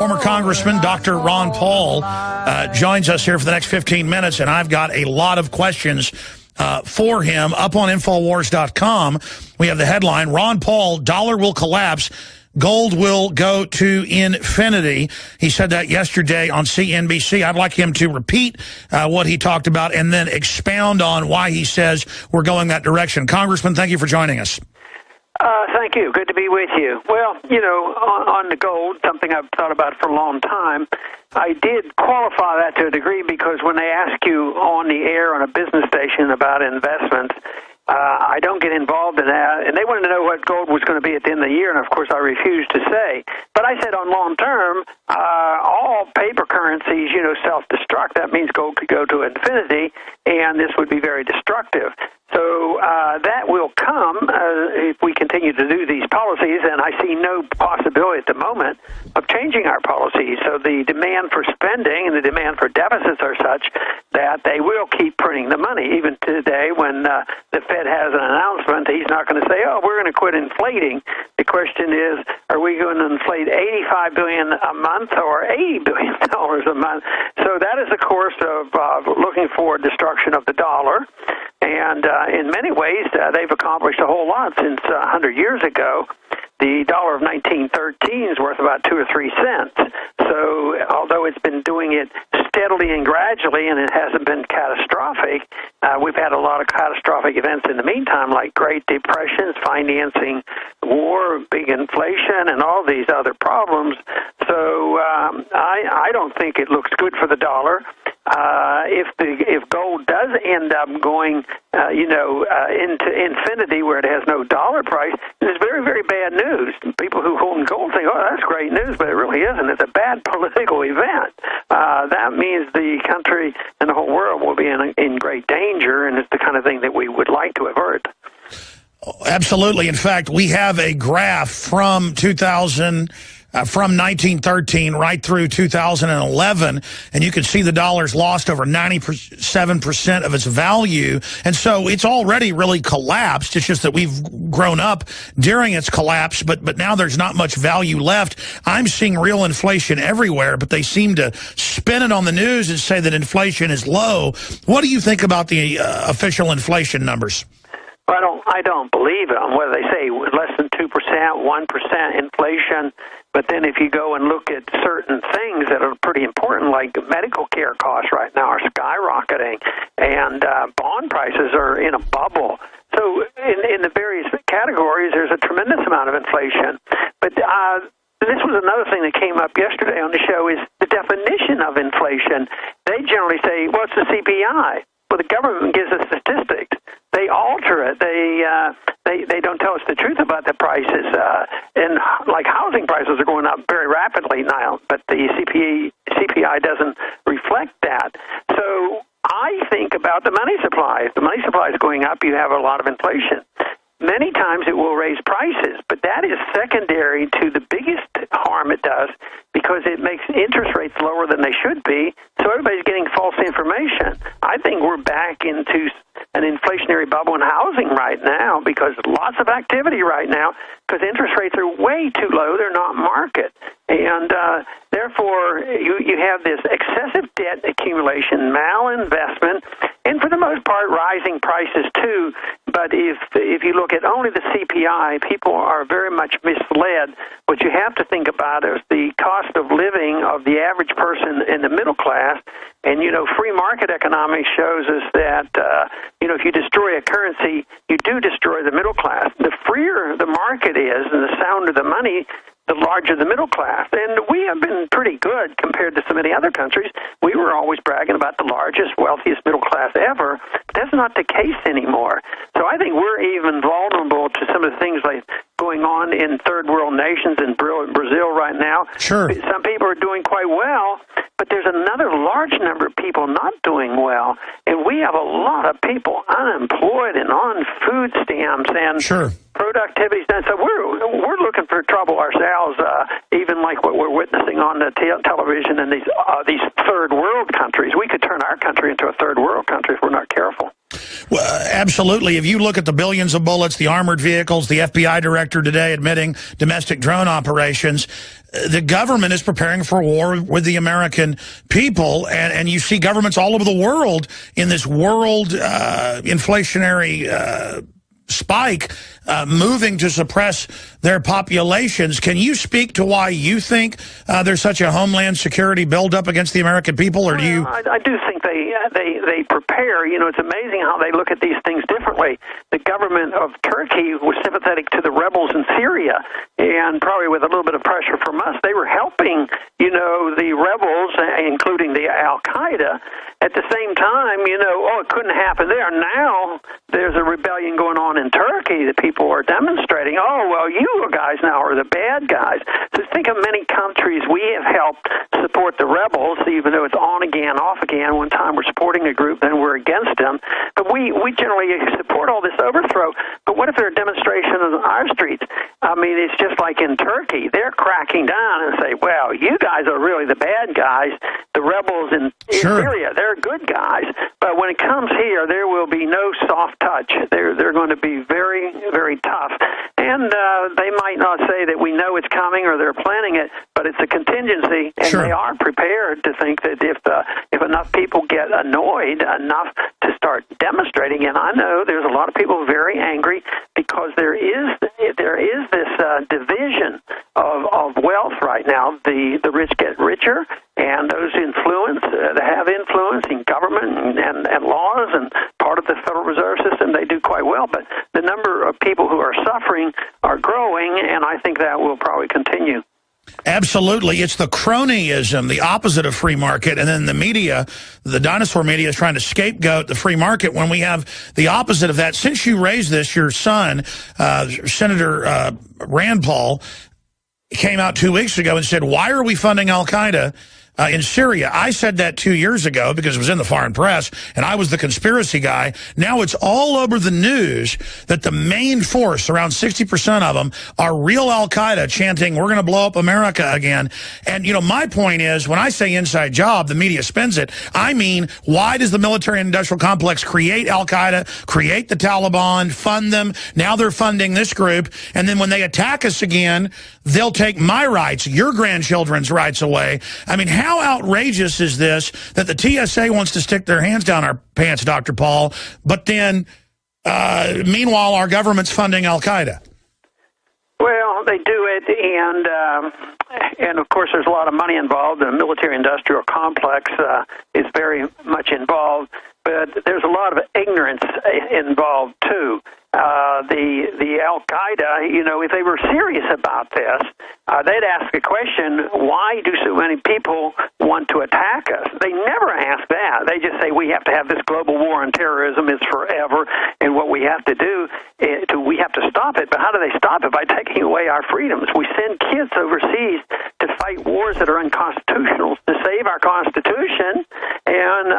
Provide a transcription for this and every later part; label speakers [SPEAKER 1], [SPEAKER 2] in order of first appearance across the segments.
[SPEAKER 1] Former Congressman Dr. Ron Paul joins us here for the next 15 minutes, and I've got a lot of questions for him. Up on Infowars.com, we have the headline, Ron Paul, dollar will collapse, gold will go to infinity. He said that yesterday on CNBC. I'd like him to repeat what he talked about and then expound on why he says we're going that direction. Congressman, thank you for joining us.
[SPEAKER 2] Thank you. Good to be with you. Well, you know, on the gold, something I've thought about for a long time, I did qualify that to a degree because when they ask you on the air on a business station about investments, I don't get involved in that, and they wanted to know what gold was going to be at the end of the year, and of course I refused to say. But I said on long term, all paper currencies, you know, self-destruct. That means gold could go to infinity, and this would be very destructive. So that will come if we continue to do these policies, and I see no possibility at the moment of changing our policies. So the demand for spending and the demand for deficits are such that they will keep printing the money. Even today when the Fed has an announcement, he's not going to say, oh, we're going to quit inflating. The question is, are we going to inflate $85 billion a month or $80 billion a month? So that is the course of looking for destruction of the dollar. And in many ways, they've accomplished a whole lot since 100 years ago. The dollar of 1913 is worth about 2 or 3 cents. So although it's been doing it steadily and gradually, and it hasn't been catastrophic, we've had a lot of catastrophic events in the meantime, like Great Depressions, financing war, big inflation, and all these other problems. So I don't think it looks good for the dollar. If gold does end up going, into infinity where it has no dollar price, it's very, very bad news. People who hold gold think, oh, that's great news, but it really isn't. It's a bad political event. That means the country and the whole world will be in great danger, and it's the kind of thing that we would like to avert.
[SPEAKER 1] Absolutely. In fact, we have a graph from 1913 right through 2011, and you can see the dollar's lost over 97% of its value. And so it's already really collapsed. It's just that we've grown up during its collapse, but now there's not much value left. I'm seeing real inflation everywhere, but they seem to spin it on the news and say that inflation is low. What do you think about the official inflation numbers?
[SPEAKER 2] I don't believe them, whether they say less than 2%, 1% inflation. But then if you go and look at certain things that are pretty important, like medical care costs right now are skyrocketing, and bond prices are in a bubble. So in the various categories, there's a tremendous amount of inflation. But this was another thing that came up yesterday on the show is the definition of inflation. They generally say, well, it's the CPI. Well, the government gives us statistics. They alter it. They don't tell us the truth about the prices. And like housing prices are going up very rapidly now, but the CPI doesn't reflect that. So I think about the money supply. If the money supply is going up, you have a lot of inflation. Many times it will raise prices, but that is secondary to the biggest harm it does because it makes interest rates lower than they should be, so everybody's getting false information. I think we're back into an inflationary bubble in housing right now because lots of activity right now because interest rates are way too low. They're not market. And therefore, you have this excessive debt accumulation, malinvestment, and for the most part, rising prices too. But if you look at only the CPI, people are very much misled. What you have to think about is the cost of living of the average person in the middle class. And, free market economics shows us that, if you destroy a currency, you do destroy the middle class. The freer the market is and the sounder the money, the larger the middle class. And we have been pretty good compared to so many other countries. We were always bragging about the largest, wealthiest middle class ever. But that's not the case anymore. So I think we're even vulnerable to some of the things like going on in third world nations in Brazil right now.
[SPEAKER 1] Sure.
[SPEAKER 2] Some people are doing quite well, but there's another large number of people not doing well. And we have a lot of people unemployed and on food stamps and
[SPEAKER 1] sure.
[SPEAKER 2] Productivity's done. So we're looking for trouble ourselves, even like what we're witnessing on the television in these third world countries. We could turn our country into a third world country if we're not careful.
[SPEAKER 1] Well, absolutely. If you look at the billions of bullets, the armored vehicles, the FBI director today admitting domestic drone operations, the government is preparing for war with the American people, and you see governments all over the world in this world inflationary spike moving to suppress their populations. Can you speak to why you think there's such a homeland security buildup against the American people, or do you?
[SPEAKER 2] I do think they prepare. You know, it's amazing how they look at these things differently. The government of Turkey was sympathetic to the rebels in Syria, and probably with a little bit of pressure from us, they were helping, you know, the rebels, including the Al-Qaeda. At the same time, you know, it couldn't happen there. Now there's a rebellion going on in Turkey that people are demonstrating. Oh, well, you guys now are the bad guys. So think of many countries we have helped support the rebels, even though it's on again, off again. One time we're supporting a group, then we're against them. But we generally support all this overthrow. But what if there are demonstrations on our streets? I mean, it's just like in Turkey. They're cracking down and say, well, you guys are really the bad guys. The rebels in Syria, they're good guys. But when it comes here, there will be no soft touch. They're going to be very, very tough. And they might not say that we know it's coming or they're planning it, but it's a contingency, and they are prepared to think that if enough people get annoyed enough to start demonstrating, and I know there's a lot of people very angry because there is this division of wealth right now. The rich get richer, and those that have influence in government and laws and part of the Federal Reserve System, they do quite well. But the number of people who are suffering are growing, and I think that will probably continue.
[SPEAKER 1] Absolutely. It's the cronyism, the opposite of free market, and then the media, the dinosaur media, is trying to scapegoat the free market when we have the opposite of that. Since you raised this, your son, Senator Rand Paul, came out 2 weeks ago and said, why are we funding Al-Qaeda in Syria? I said that 2 years ago because it was in the foreign press, and I was the conspiracy guy. Now it's all over the news that the main force, around 60% of them, are real Al-Qaeda chanting, we're going to blow up America again. And, you know, my point is, when I say inside job, the media spins it. I mean, why does the military and industrial complex create Al-Qaeda, create the Taliban, fund them? Now they're funding this group. And then when they attack us again, they'll take my rights, your grandchildren's rights away. I mean, how outrageous is this that the TSA wants to stick their hands down our pants, Dr. Paul, but then, meanwhile, our government's funding Al-Qaeda?
[SPEAKER 2] Well, they do it, and of course there's a lot of money involved. The military-industrial complex is very much involved, but there's a lot of ignorance involved, too. The Al-Qaeda, you know, if they were serious about this, they'd ask a question, why do so many people want to attack us? They never ask that. They just say we have to have this global war on terrorism. It's forever, and what we have to do, we have to stop it. But how do they stop it? By taking away our freedoms. We send kids overseas to fight wars that are unconstitutional, to save our Constitution, and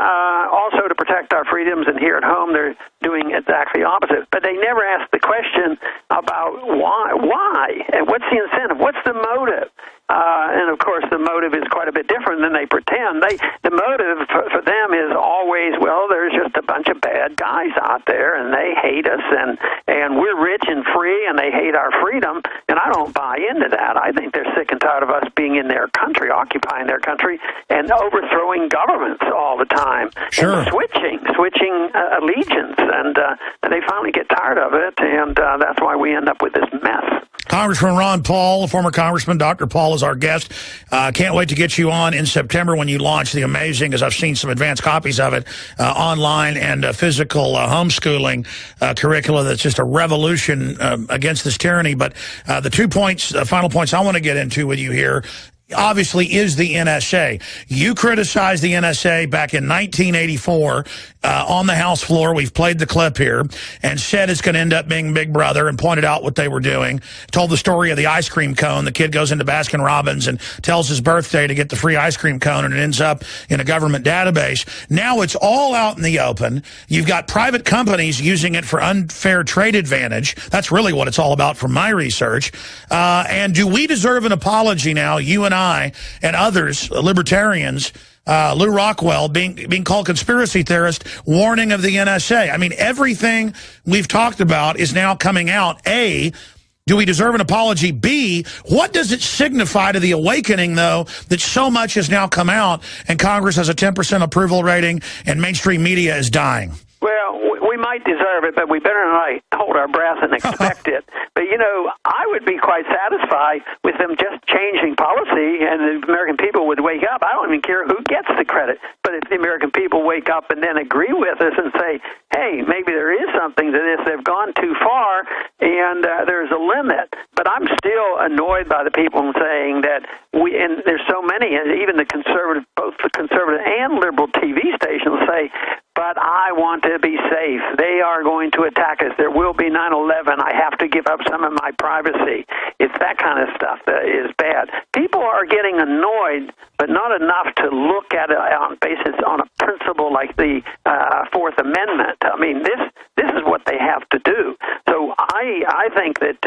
[SPEAKER 2] also to protect our freedoms. And here at home, they're doing exactly the opposite. But they never ask the question about why, and what's the incentive, what's the motive? And of course, the motive is quite a bit different than they pretend. The motive for them is always, well, there's just a bunch of bad guys out there, and they hate us, and we're rich and free, and they hate our freedom. And I don't buy into that. I think they're sick and tired of us being in their country, occupying their country, and overthrowing governments all the time.
[SPEAKER 1] Sure.
[SPEAKER 2] And switching allegiance, and they finally get tired of it, and that's why we end up with this mess.
[SPEAKER 1] Congressman Ron Paul, former Congressman Dr. Paul, is our guest. Can't wait to get you on in September when you launch the amazing, as I've seen some advanced copies of it, online and physical homeschooling curricula that's just a revolution against this tyranny. But the 2 points, final points I want to get into with you here, obviously, is the NSA. You criticized the NSA back in 1984 on the House floor. We've played the clip here, and said it's going to end up being Big Brother, and pointed out what they were doing. Told the story of the ice cream cone. The kid goes into Baskin-Robbins and tells his birthday to get the free ice cream cone, and it ends up in a government database. Now it's all out in the open. You've got private companies using it for unfair trade advantage. That's really what it's all about from my research. And do we deserve an apology now, you and I and others, libertarians, Lew Rockwell being called conspiracy theorist, warning of the NSA. I mean, everything we've talked about is now coming out. A, do we deserve an apology? B, what does it signify to the awakening, though, that so much has now come out and Congress has a 10% approval rating and mainstream media is dying?
[SPEAKER 2] Well, we might deserve it, but we better not hold our breath and expect it. But, you know, I would be quite satisfied with them just changing policy and the American people would wake up. I don't even care who gets the credit. But if the American people wake up and then agree with us and say, hey, maybe there is something to this, they've gone too far and there's a limit. But I'm still annoyed by the people saying that and there's so many, and even the conservative, both the conservative and liberal TV stations say, but I want to be safe. They are going to attack us. There will be 9/11. I have to give up some of my privacy. It's that kind of stuff that is bad. People are getting annoyed, but not enough to look at it on a principle like the Fourth Amendment. I mean, this is what they have to do. So I think that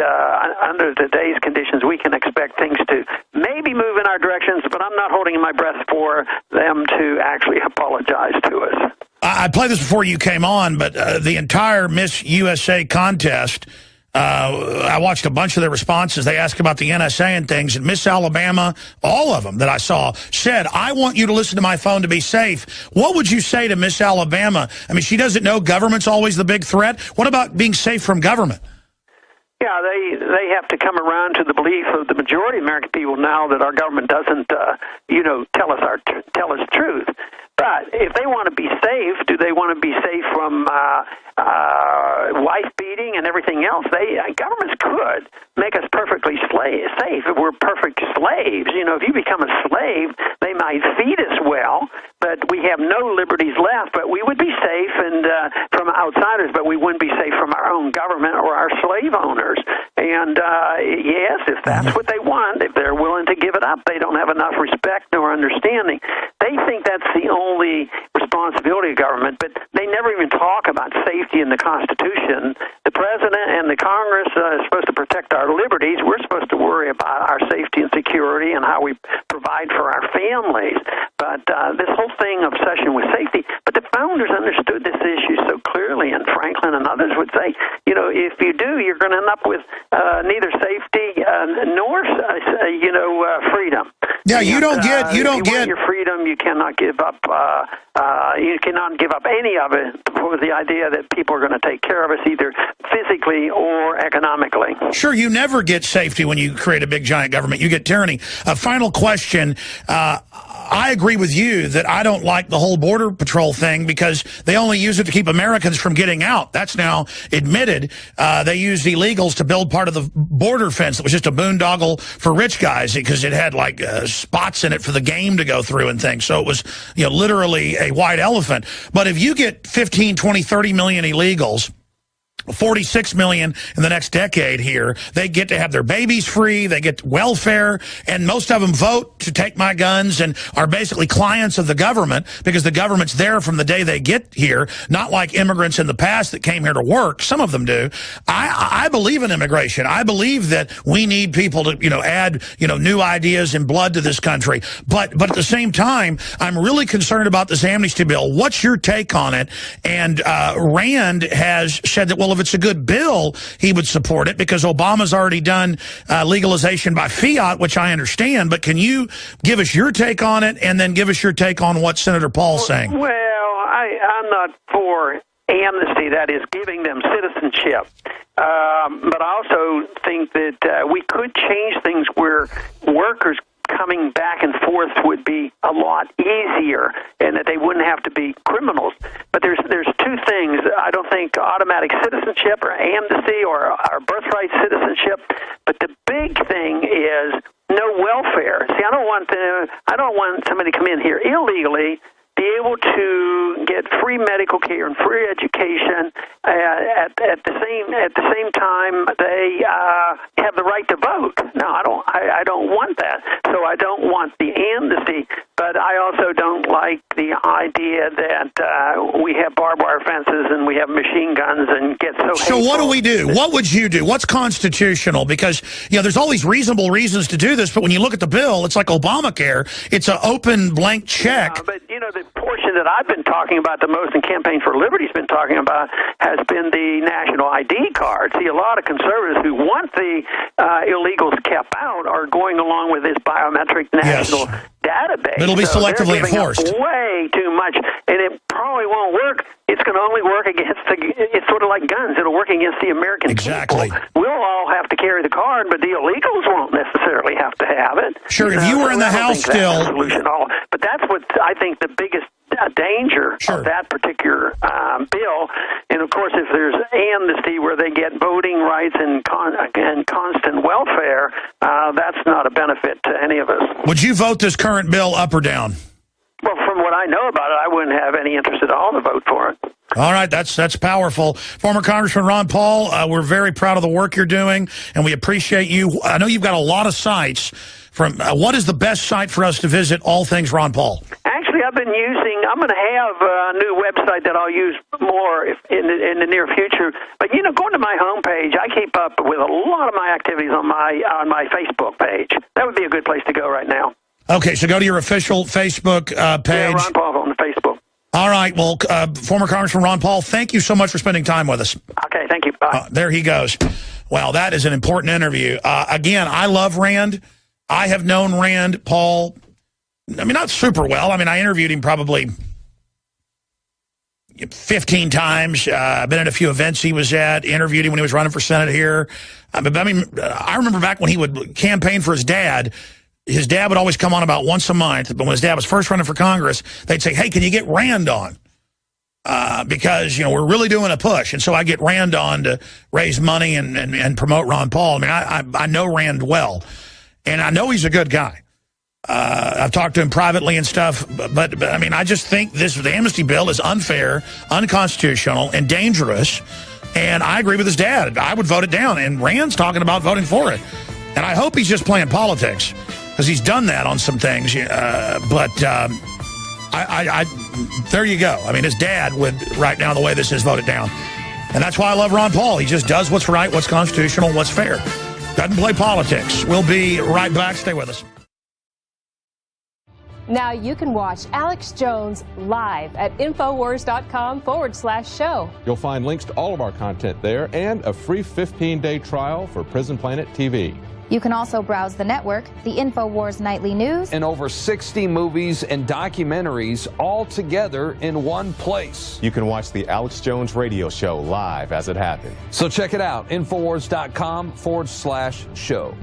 [SPEAKER 2] under today's conditions, we can expect things to maybe move in our directions, but I'm not holding my breath for them to actually apologize to us.
[SPEAKER 1] I played this before you came on, but the entire Miss USA contest, I watched a bunch of their responses. They asked about the NSA and things, and Miss Alabama, all of them that I saw, said, I want you to listen to my phone to be safe. What would you say to Miss Alabama? I mean, she doesn't know government's always the big threat. What about being safe from government?
[SPEAKER 2] Yeah, they have to come around to the belief of the majority of American people now that our government doesn't, tell us truth. But if they want to be safe, do they want to be safe from wife beating and everything else? Governments could make us perfectly safe if we're perfect slaves. You know, if you become a slave, they might feed us well, but we have no liberties left. But we would be safe and from outsiders, but we wouldn't be safe from our own government or our slave owners. And yes, if that's what they want, if they're willing to give it up, they don't have enough respect nor understanding. They think that's the only responsibility of government, but they never even talk about safety in the Constitution. The President and the Congress are supposed to protect our liberties. We're supposed to worry about our safety and security and how we provide for our families. But this whole thing, obsession with safety, but the founders understood this issue so clearly, and Franklin and others would say, if you do, you're going to end up with neither safety nor, freedom.
[SPEAKER 1] Yeah, you don't
[SPEAKER 2] get
[SPEAKER 1] your
[SPEAKER 2] freedom. You cannot give up. You cannot give up any of it for the idea that people are going to take care of us either physically or economically.
[SPEAKER 1] Sure, you never get safety when you create a big giant government. You get tyranny. A final question. I agree with you that I don't like the whole Border Patrol thing because they only use it to keep Americans from getting out. That's now admitted. They used illegals to build part of the border fence that was just a boondoggle for rich guys because it had like spots in it for the game to go through and things. So it was, literally a white elephant. But if you get 15, 20, 30 million illegals, 46 million in the next decade here, they get to have their babies free, they get welfare, and most of them vote to take my guns and are basically clients of the government because the government's there from the day they get here, not like immigrants in the past that came here to work. Some of them do. I believe in immigration. I believe that we need people to, add, new ideas and blood to this country. But at the same time, I'm really concerned about this amnesty bill. What's your take on it? And Rand has said that, well, if it's a good bill, he would support it because Obama's already done legalization by fiat, which I understand. But can you give us your take on it and then give us your take on what Senator Paul's saying?
[SPEAKER 2] Well, I'm not for amnesty, that is giving them citizenship. But I also think that we could change things where workers coming back and forth would be a lot easier and that they wouldn't have to be criminals. But there's two things. I don't think automatic citizenship or amnesty or birthright citizenship, but the big thing is no welfare. See, I don't want somebody to come in here illegally, be be able to get free medical care and free education at the same time they have the right to vote. No, I don't want that. So I don't want the amnesty, but I also don't like the idea that we have barbed wire fences and we have machine guns and get so.
[SPEAKER 1] So what do we do? What would you do? What's constitutional? Because there's all these reasonable reasons to do this, but when you look at the bill, it's like Obamacare. It's an open blank check.
[SPEAKER 2] But the portion that I've been talking about the most and Campaign for Liberty's been talking about has been the national ID card. See, a lot of conservatives who want the illegals kept out are going along with this biometric national database.
[SPEAKER 1] It'll be selectively enforced.
[SPEAKER 2] Way too much, and it probably won't work. It's going to only work against it's sort of like guns. It'll work against the American people. We'll all have to carry the card, but the illegals won't necessarily have to have it.
[SPEAKER 1] Sure, if you were in the House still.
[SPEAKER 2] But that's what I think the biggest danger of that particular bill. And, of course, if there's amnesty where they get voting rights and constant welfare, that's not a benefit to any of us.
[SPEAKER 1] Would you vote this current bill up or down?
[SPEAKER 2] Well, from what I know about it, I wouldn't have any interest at all to vote for it.
[SPEAKER 1] All right, that's powerful. Former Congressman Ron Paul, we're very proud of the work you're doing, and we appreciate you. I know you've got a lot of sites. What is the best site for us to visit, all things Ron Paul? Actually,
[SPEAKER 2] I'm going to have a new website that I'll use more in the near future. But, going to my homepage, I keep up with a lot of my activities on my Facebook page. That would be a good place to go right now. Okay, so go to your official Facebook page. Yeah, Ron Paul on the Facebook. All right. Well, former Congressman Ron Paul, thank you so much for spending time with us. Okay, thank you. Bye. There he goes. Well, that is an important interview. Again, I love Rand. I have known Rand Paul, not super well. I interviewed him probably 15 times. I've been at a few events he was at, interviewed him when he was running for Senate here. I remember back when he would campaign for his dad would always come on about once a month. But when his dad was first running for Congress, they'd say, hey, can you get Rand on? Because, we're really doing a push. And so I get Rand on to raise money and promote Ron Paul. I know Rand well, and I know he's a good guy. I've talked to him privately and stuff, but I just think the amnesty bill is unfair, unconstitutional, and dangerous. And I agree with his dad. I would vote it down. And Rand's talking about voting for it. And I hope he's just playing politics, because he's done that on some things. There you go. His dad would, right now, the way this is, vote it down. And that's why I love Ron Paul. He just does what's right, what's constitutional, what's fair. Doesn't play politics. We'll be right back. Stay with us.
[SPEAKER 3] Now you can watch Alex Jones live at Infowars.com/show.
[SPEAKER 4] You'll find links to all of our content there and a free 15-day trial for Prison Planet TV.
[SPEAKER 5] You can also browse the network, the InfoWars Nightly News,
[SPEAKER 6] and over 60 movies and documentaries all together in one place.
[SPEAKER 7] You can watch the Alex Jones radio show live as it happens.
[SPEAKER 6] So check it out, Infowars.com/show.